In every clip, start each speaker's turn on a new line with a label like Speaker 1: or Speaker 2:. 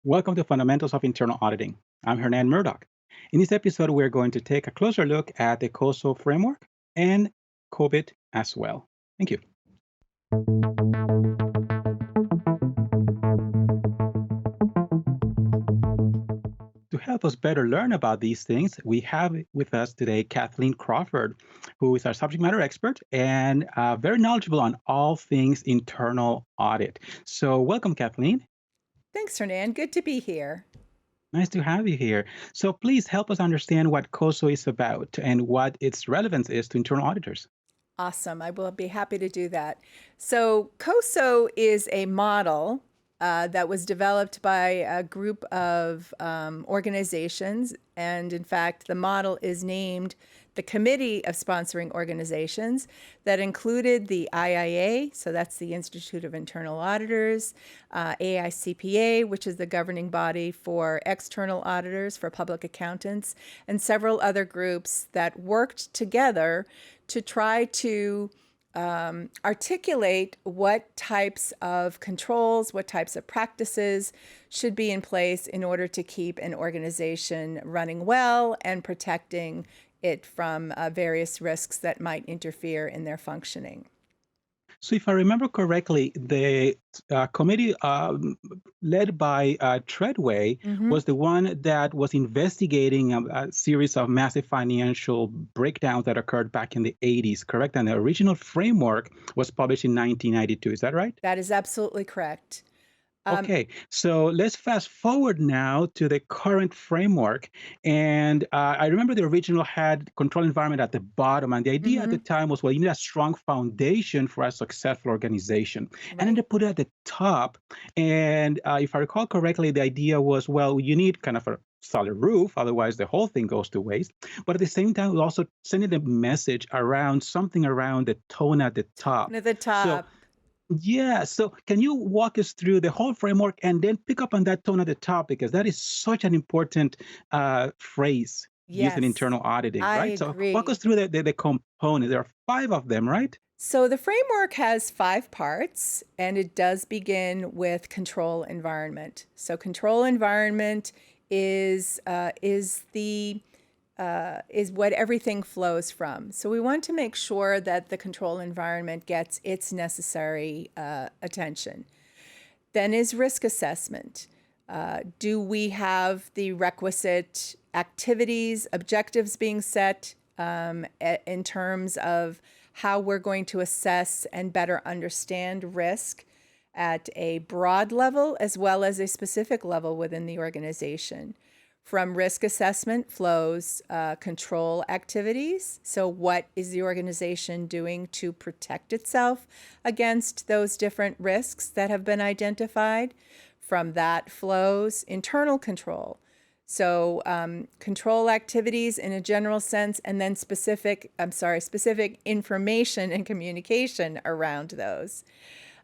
Speaker 1: Welcome to Fundamentals of Internal Auditing. I'm Hernan Murdoch. In this episode, we're going to take a closer look at the COSO framework and COBIT as well. Thank you. To help us better learn about these things, we have with us today Kathleen Crawford, who is our subject matter expert and very knowledgeable on all things internal audit. So, welcome, Kathleen.
Speaker 2: Thanks, Hernan. Good to be here.
Speaker 1: Nice to have you here. So please help us understand what COSO is about and what its relevance is to internal auditors.
Speaker 2: Awesome. I will be happy to do that. So, COSO is a model that was developed by a group of organizations. And in fact, the model is named the Committee of Sponsoring Organizations that included the IIA, so that's the Institute of Internal Auditors, AICPA, which is the governing body for external auditors, for public accountants, and several other groups that worked together to try to articulate what types of controls, what types of practices should be in place in order to keep an organization running well and protecting it from various risks that might interfere in their functioning.
Speaker 1: So, if I remember correctly, the committee led by Treadway
Speaker 2: Mm-hmm.
Speaker 1: was the one that was investigating a series of massive financial breakdowns that occurred back in the 80s, correct? And the original framework was published in 1992. Is that right?
Speaker 2: That is absolutely correct.
Speaker 1: Okay, so let's fast forward now to the current framework. And I remember the original had control environment at the bottom. And the idea at the
Speaker 2: Mm-hmm.
Speaker 1: time was, well, you need a strong foundation for a successful organization. And then
Speaker 2: Right.
Speaker 1: they put it at the top. And if I recall correctly, the idea was, well, you need kind of a solid roof, otherwise the whole thing goes to waste. But at the same time, we also sending the message around something around the tone at the
Speaker 2: And
Speaker 1: top.
Speaker 2: at the
Speaker 1: So
Speaker 2: top,
Speaker 1: yeah. So can you walk us through the whole framework and then pick up on that tone at the top because that is such an important phrase used in
Speaker 2: yes,
Speaker 1: internal auditing,
Speaker 2: I
Speaker 1: right? So walk us
Speaker 2: agree.
Speaker 1: through the component. There are five of them, right?
Speaker 2: So the framework has 5 parts, and it does begin with control environment. So control environment is what everything flows from. So we want to make sure that the control environment gets its necessary attention. Then is risk assessment. Do we have the requisite activities, objectives being set in terms of how we're going to assess and better understand risk at a broad level as well as a specific level within the organization? From risk assessment flows control activities. So, what is the organization doing to protect itself against those different risks that have been identified? From that flows internal control. So, control activities in a general sense, and then specific information and communication around those.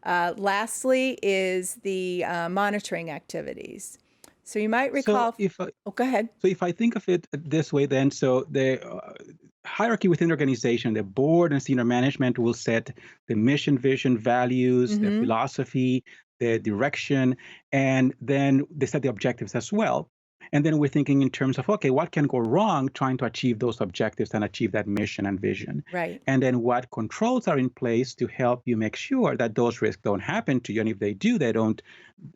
Speaker 2: Lastly, is the monitoring activities. So you might
Speaker 1: So
Speaker 2: recall.
Speaker 1: if I,
Speaker 2: Oh, go ahead.
Speaker 1: so if I think of it this way, then so the hierarchy within the organization, the board and senior management will set the mission, vision, values, the
Speaker 2: Mm-hmm.
Speaker 1: philosophy, the direction, and then they set the objectives as well. And then we're thinking in terms of, okay, what can go wrong trying to achieve those objectives and achieve that mission and vision?
Speaker 2: Right.
Speaker 1: And then what controls are in place to help you make sure that those risks don't happen to you. And if they do, they don't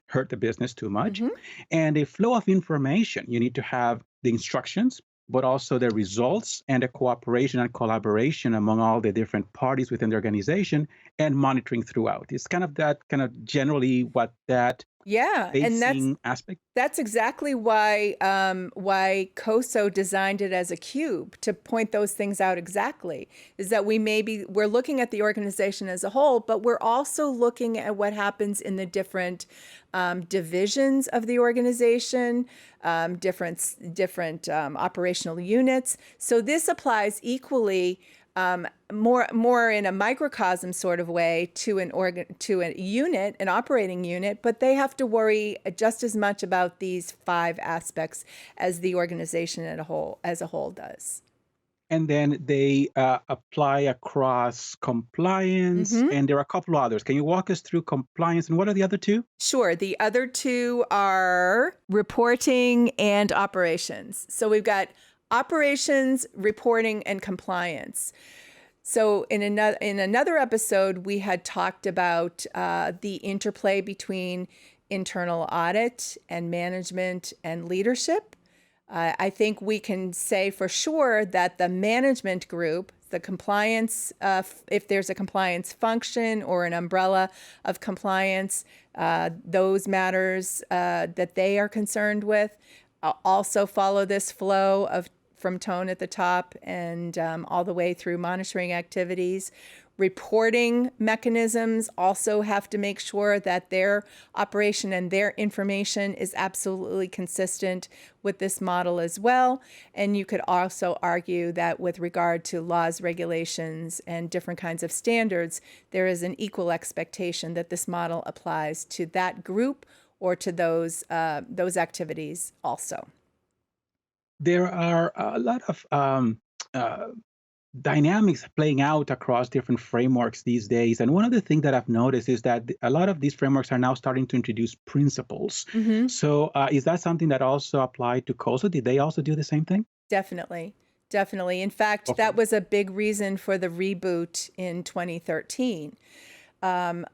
Speaker 1: hurt the business too much.
Speaker 2: Mm-hmm.
Speaker 1: And a flow of information, you need to have the instructions, but also the results and the cooperation and collaboration among all the different parties within the organization and monitoring throughout. It's kind of that kind of generally what that
Speaker 2: Yeah, and that's
Speaker 1: facing aspect.
Speaker 2: That's exactly why COSO designed it as a cube to point those things out exactly. Is that we're looking at the organization as a whole, but we're also looking at what happens in the different divisions of the organization, different operational units. So this applies equally more in a microcosm sort of way to a unit, an operating unit, but they have to worry just as much about these 5 aspects as the organization as a whole does.
Speaker 1: and then they apply across compliance,
Speaker 2: Hmm.
Speaker 1: and there are a couple others. Can you walk us through compliance, and what are the other two?
Speaker 2: Sure. The other two are reporting and operations. So we've got operations, reporting, and compliance. So in another episode, we had talked about the interplay between internal audit and management and leadership. I think we can say for sure that the management group, the compliance, if there's a compliance function or an umbrella of compliance, those matters that they are concerned with also follow this flow of from tone at the top and all the way through monitoring activities. Reporting mechanisms also have to make sure that their operation and their information is absolutely consistent with this model as well. And you could also argue that with regard to laws, regulations, and different kinds of standards, there is an equal expectation that this model applies to that group or to those activities also.
Speaker 1: There are a lot of uh, dynamics playing out across different frameworks these days. And one of the things that I've noticed is that a lot of these frameworks are now starting to introduce principles.
Speaker 2: Hmm.
Speaker 1: So, is that something that also applied to COSO? Did they also do the same thing?
Speaker 2: Definitely. Definitely. In fact,
Speaker 1: Okay.
Speaker 2: that was a big reason for the reboot in 2013. And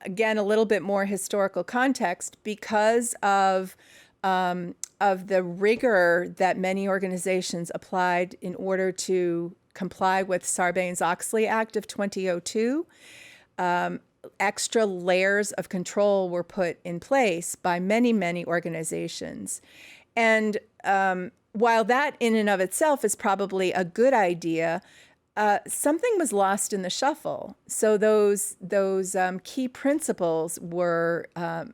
Speaker 2: again, a little bit more historical context because of the rigor that many organizations applied in order to comply with Sarbanes-Oxley Act of 2002. Extra layers of control were put in place by many, many organizations. And while that in and of itself is probably a good idea, something was lost in the shuffle. So those key principles were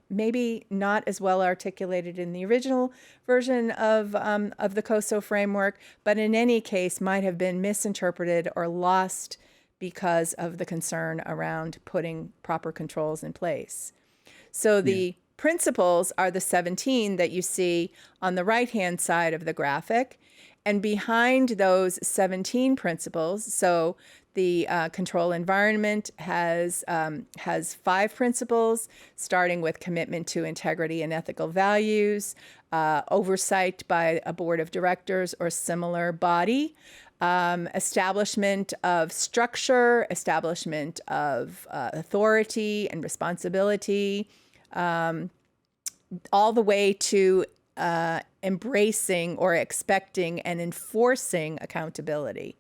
Speaker 2: maybe not as well articulated in the original version of the COSO framework, but in any case might have been misinterpreted or lost because of the concern around putting proper controls in place. So
Speaker 1: Yeah.
Speaker 2: the principles are the 17 that you see on the right-hand side of the graphic. And behind those 17 principles, so the control environment has 5 principles, starting with commitment to integrity and ethical values, oversight by a board of directors or similar body, establishment of structure, establishment of authority and responsibility, all the way to embracing or expecting and enforcing accountability.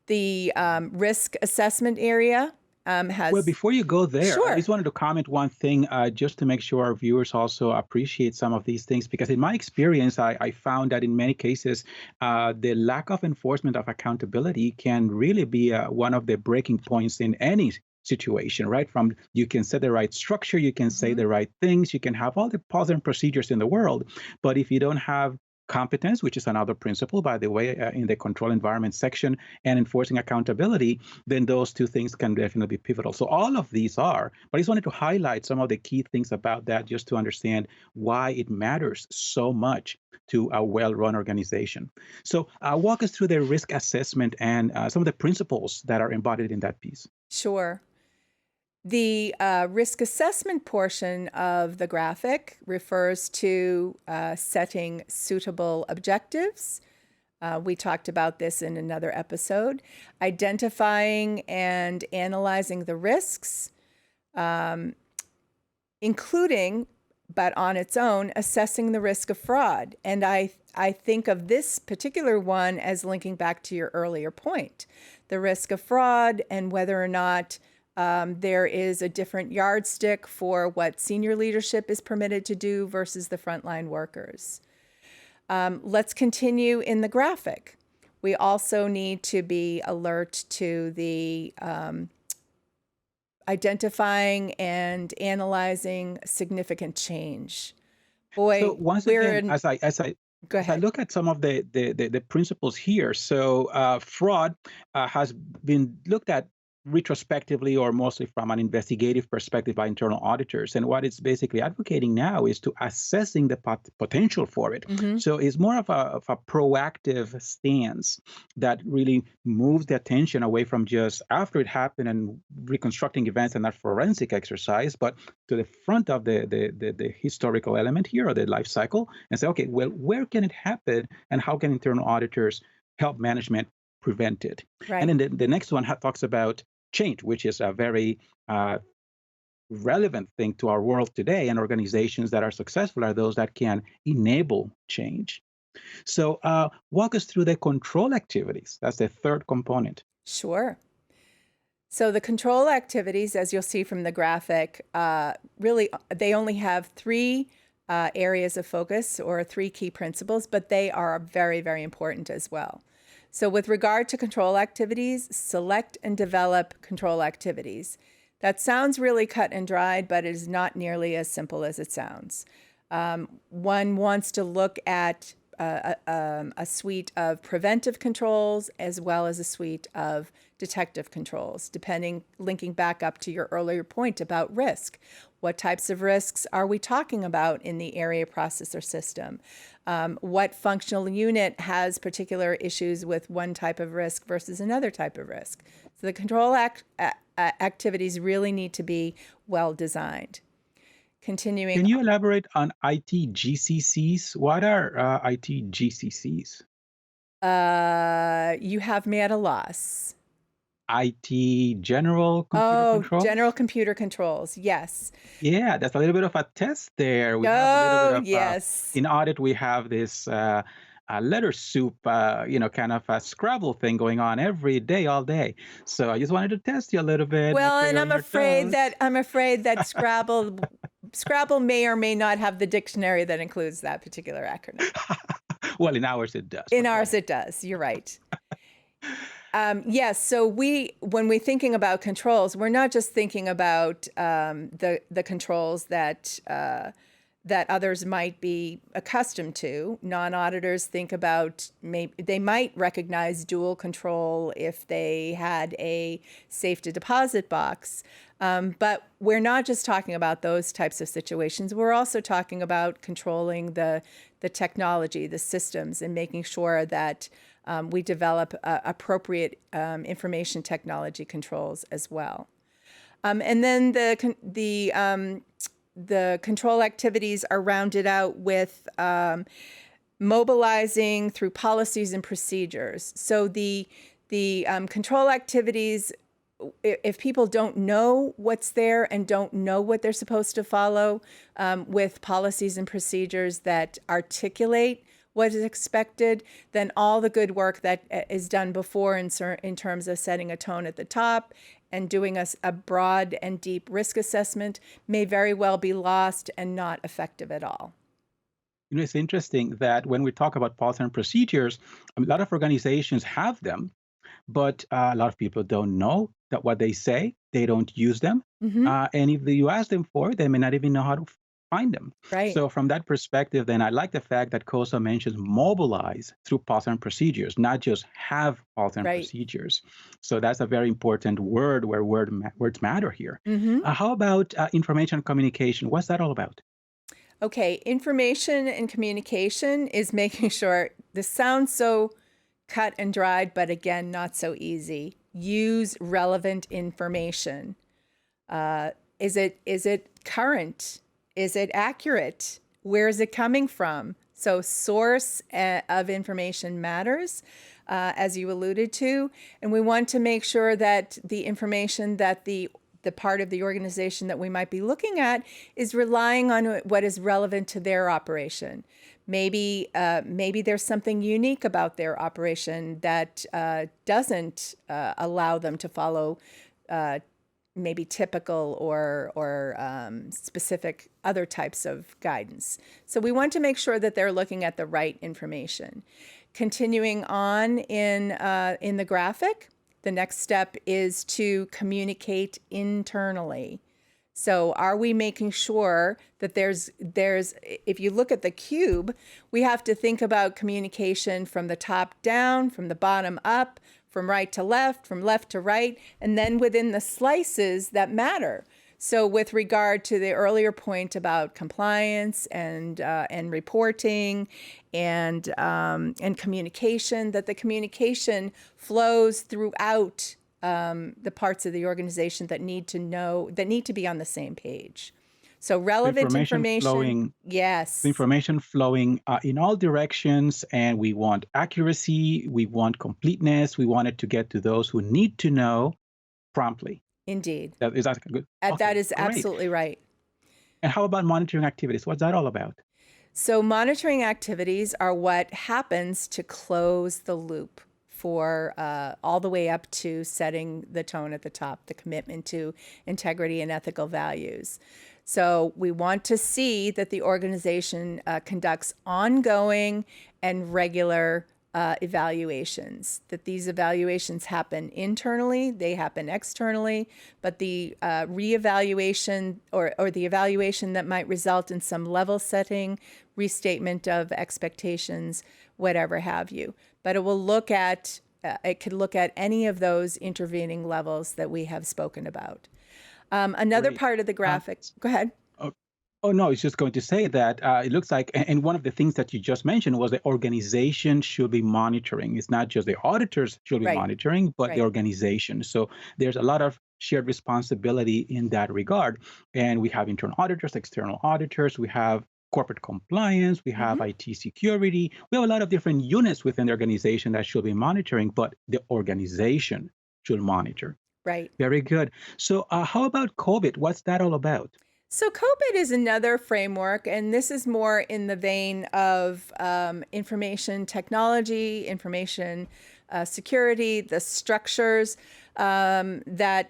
Speaker 2: The risk assessment area
Speaker 1: Well,
Speaker 2: has,
Speaker 1: before you go there, I
Speaker 2: sure.
Speaker 1: just wanted to comment one thing, just to make sure our viewers also appreciate some of these things, because in my experience, I found that in many cases, the lack of enforcement of accountability can really be one of the breaking points in any situation, right? From you can set the right structure, you can say
Speaker 2: Mhm.
Speaker 1: the right things, you can have all the policies and procedures in the world, but if you don't have competence, which is another principle, by the way, in the control environment section, and enforcing accountability, then those two things can definitely be pivotal. So all of these are, but I just wanted to highlight some of the key things about that just to understand why it matters so much to a well-run organization. So walk us through the risk assessment and some of the principles that are embodied in that piece.
Speaker 2: Sure. The risk assessment portion of the graphic refers to setting suitable objectives. We talked about this in another episode. Identifying and analyzing the risks, including, but on its own, assessing the risk of fraud. And I think of this particular one as linking back to your earlier point, the risk of fraud and whether or not there is a different yardstick for what senior leadership is permitted to do versus the frontline workers. Let's continue in the graphic. We also need to be alert to the identifying and analyzing significant change.
Speaker 1: So
Speaker 2: Boy,
Speaker 1: once
Speaker 2: we're
Speaker 1: again,
Speaker 2: in, go
Speaker 1: as I
Speaker 2: ahead.
Speaker 1: look at some of the principles here, so fraud has been looked at retrospectively or mostly from an investigative perspective by internal auditors. And what it's basically advocating now is to assessing the potential for it.
Speaker 2: Hmm.
Speaker 1: So it's more of a proactive stance that really moves the attention away from just after it happened and reconstructing events and that forensic exercise, but to the front of the historical element here or the life cycle and say, okay, well, where can it happen and how can internal auditors help management prevent it? And
Speaker 2: Right.
Speaker 1: then the next one talks about change, which is a very relevant thing to our world today. And organizations that are successful are those that can enable change. So, walk us through the control activities. That's the third component.
Speaker 2: Sure. So the control activities, as you'll see from the graphic, really they only have three areas of focus or three key principles, but they are very, very important as well. So with regard to control activities, select and develop control activities. That sounds really cut and dried, but it is not nearly as simple as it sounds. One wants to look at a suite of preventive controls as well as a suite of detective controls, linking back up to your earlier point about risk. What types of risks are we talking about in the area processor system? What functional unit has particular issues with one type of risk versus another type of risk? So the control activities really need to be well designed.
Speaker 1: Can
Speaker 2: Continuing,
Speaker 1: you elaborate on IT GCCs? What are IT GCCs?
Speaker 2: you have me at a loss.
Speaker 1: IT General Computer
Speaker 2: Oh, general
Speaker 1: Controls?
Speaker 2: computer controls. Yes.
Speaker 1: Yeah, that's a little bit of a test there. We have a little bit
Speaker 2: Oh,
Speaker 1: of,
Speaker 2: yes.
Speaker 1: in audit, we have this letter soup, kind of a Scrabble thing going on every day, all day. So I just wanted to test you a little bit, make
Speaker 2: Well,
Speaker 1: sure
Speaker 2: and
Speaker 1: you're on your toes.
Speaker 2: I'm afraid that Scrabble may or may not have the dictionary that includes that particular acronym.
Speaker 1: Well, in ours it does,
Speaker 2: In
Speaker 1: but go
Speaker 2: ours,
Speaker 1: ahead.
Speaker 2: it does. You're right. Yes. So when we're thinking about controls, we're not just thinking about the controls that others might be accustomed to. Non-auditors think about they might recognize dual control if they had a safe to deposit box. But we're not just talking about those types of situations. We're also talking about controlling the technology, the systems, and making sure that we develop appropriate information technology controls as well. And then the control activities are rounded out with mobilizing through policies and procedures. So the control activities, if people don't know what's there and don't know what they're supposed to follow, with policies and procedures that articulate what is expected, then all the good work that is done before in terms of setting a tone at the top and doing a broad and deep risk assessment may very well be lost and not effective at all.
Speaker 1: It's interesting that when we talk about policy and procedures, a lot of organizations have them, but a lot of people don't know that what they say, they don't use them.
Speaker 2: Hmm.
Speaker 1: And if you ask them for it, they may not even know how to find them.
Speaker 2: Right.
Speaker 1: So from that perspective, then I like the fact that COSA mentions mobilize through policy and procedures, not just have policy and
Speaker 2: Right.
Speaker 1: procedures. So that's a very important word where words matter here.
Speaker 2: Hmm.
Speaker 1: How about information communication? What's that all about?
Speaker 2: Okay, information and communication is making sure this sounds so cut and dried, but again, not so easy. Use relevant information. Is it current? Is it accurate? Where is it coming from? So source of information matters, as you alluded to, and we want to make sure that the information that the part of the organization that we might be looking at is relying on what is relevant to their operation. Maybe there's something unique about their operation that doesn't allow them to follow maybe typical or specific other types of guidance. So we want to make sure that they're looking at the right information. Continuing on in the graphic, the next step is to communicate internally. So are we making sure that if you look at the cube, we have to think about communication from the top down, from the bottom up, from right to left, from left to right, and then within the slices that matter. So with regard to the earlier point about compliance and reporting and communication, that the communication flows throughout the parts of the organization that need to be on the same page. So relevant information, yes.
Speaker 1: The information flowing in all directions, and we want accuracy, we want completeness, we want it to get to those who need to know promptly.
Speaker 2: Indeed.
Speaker 1: Is that good? Awesome.
Speaker 2: That is
Speaker 1: Great.
Speaker 2: absolutely right.
Speaker 1: And how about monitoring activities? What's that all about?
Speaker 2: So monitoring activities are what happens to close the loop for all the way up to setting the tone at the top, the commitment to integrity and ethical values. So we want to see that the organization conducts ongoing and regular evaluations, that these evaluations happen internally, they happen externally, but the reevaluation or the evaluation that might result in some level setting, restatement of expectations, whatever have you. But it could look at any of those intervening levels that we have spoken about. Another
Speaker 1: Great.
Speaker 2: part of the graphic, go ahead.
Speaker 1: Oh, no, it's just going to say that it looks like, and one of the things that you just mentioned was the organization should be monitoring. It's not just the auditors should be
Speaker 2: Right.
Speaker 1: monitoring, but the
Speaker 2: Right.
Speaker 1: organization. So there's a lot of shared responsibility in that regard. And we have internal auditors, external auditors, we have corporate compliance, we have IT security. We have a lot of different units within the organization that should be monitoring, but the organization should monitor.
Speaker 2: Right.
Speaker 1: Very good. So how about COVID? What's that all about?
Speaker 2: So COBIT is another framework, and this is more in the vein of information technology, information security, the structures that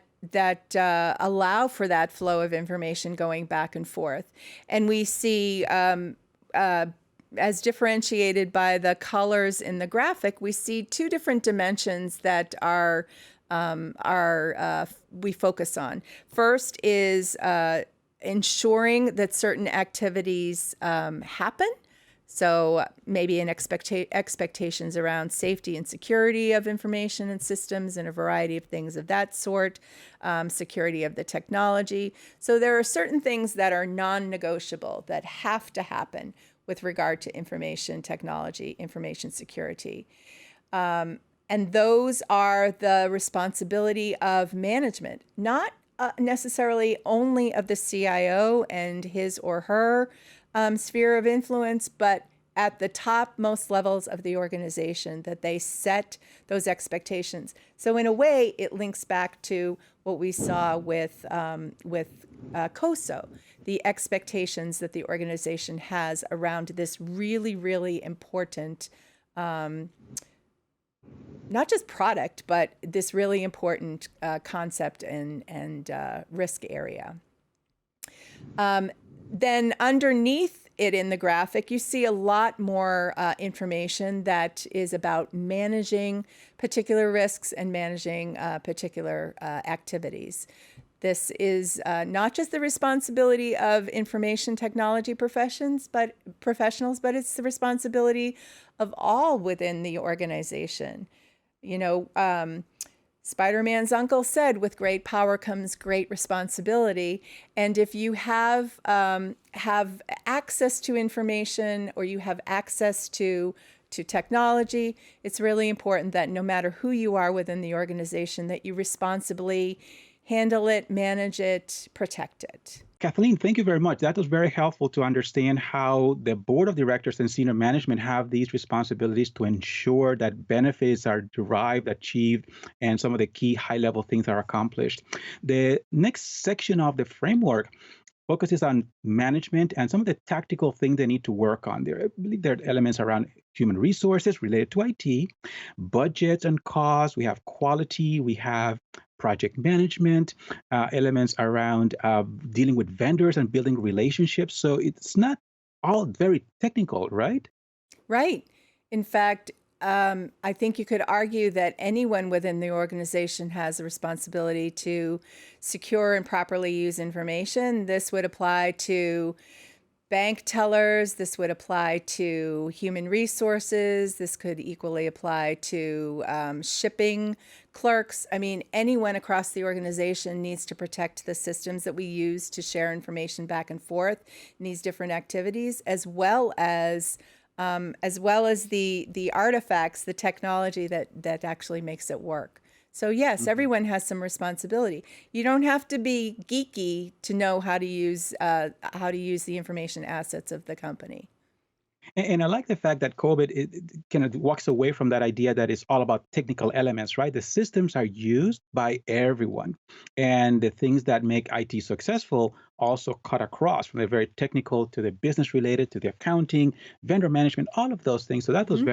Speaker 2: allow for that flow of information going back and forth. And we see, as differentiated by the colors in the graphic, we see two different dimensions that we focus on. First is ensuring that certain activities happen. So maybe expectations around safety and security of information and systems and a variety of things of that sort, security of the technology. So there are certain things that are non-negotiable that have to happen with regard to information technology, information security. And those are the responsibility of management, not necessarily only of the CIO and his or her sphere of influence, but at the topmost levels of the organization, that they set those expectations. So in a way, it links back to what we saw with COSO, the expectations that the organization has around this really, really important not just product, but this really important concept and risk area. Then underneath it in the graphic, you see a lot more information that is about managing particular risks and managing particular activities. This is not just the responsibility of information technology professionals, but it's the responsibility of all within the organization. You know, Spider-Man's uncle said, with great power comes great responsibility. And if you have access to information, or you have access to technology, it's really important that no matter who you are within the organization, that you responsibly handle it, manage it, protect it.
Speaker 1: Kathleen, thank you very much. That was very helpful to understand how the board of directors and senior management have these responsibilities to ensure that benefits are derived, achieved, and some of the key high-level things are accomplished. The next section of the framework focuses on management and some of the tactical things they need to work on. I believe there are elements around human resources related to IT, budgets and costs. We have quality. We have project management, elements around dealing with vendors and building relationships. So it's not all very technical, right?
Speaker 2: Right. In fact, I think you could argue that anyone within the organization has a responsibility to secure and properly use information. This would apply to bank tellers, this would apply to human resources, this could equally apply to shipping clerks. I mean, anyone across the organization needs to protect the systems that we use to share information back and forth in these different activities, as well as the artifacts, the technology that actually makes it work. So yes, everyone has some responsibility. You don't have to be geeky to know how to use the information assets of the company.
Speaker 1: And I like the fact that COVID it kind of walks away from that idea that it's all about technical elements, right? The systems are used by everyone. And the things that make IT successful also cut across from the very technical to the business related to the accounting, vendor management, all of those things. So that was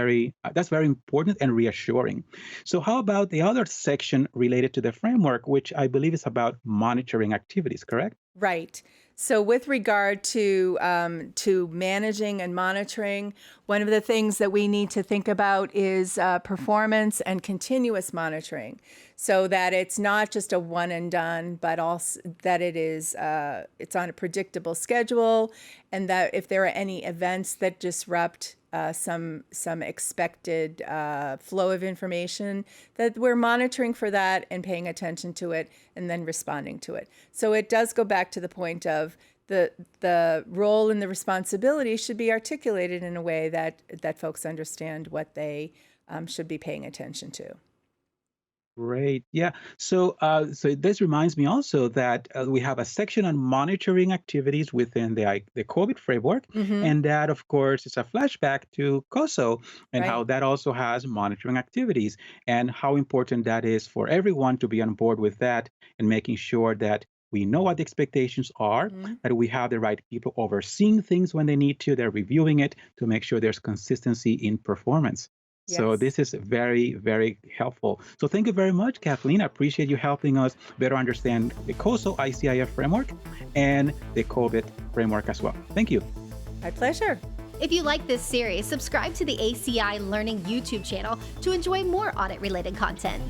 Speaker 1: that's very important and reassuring. So how about the other section related to the framework, which I believe is about monitoring activities, correct?
Speaker 2: Right. So with regard to managing and monitoring, one of the things that we need to think about is performance and continuous monitoring, so that it's not just a one and done, but also that it's on a predictable schedule, and that if there are any events that disrupt some expected flow of information, that we're monitoring for that and paying attention to it and then responding to it. So it does go back to the point of the role and the responsibility should be articulated in a way that folks understand what they should be paying attention to.
Speaker 1: Great. Yeah. So this reminds me also that we have a section on monitoring activities within the COVID framework,
Speaker 2: Hmm.
Speaker 1: and that, of course, is a flashback to COSO and how
Speaker 2: Right.
Speaker 1: that also has monitoring activities and how important that is for everyone to be on board with that and making sure that we know what the expectations are,
Speaker 2: Mhm.
Speaker 1: that we have the right people overseeing things when they need to, they're reviewing it to make sure there's consistency in performance. So
Speaker 2: Yes.
Speaker 1: this is very, very helpful. So thank you very much, Kathleen. I appreciate you helping us better understand the COSO ICIF framework and the COVID framework as well. Thank you.
Speaker 2: My pleasure.
Speaker 3: If you like this series, subscribe to the ACI Learning YouTube channel to enjoy more audit-related content.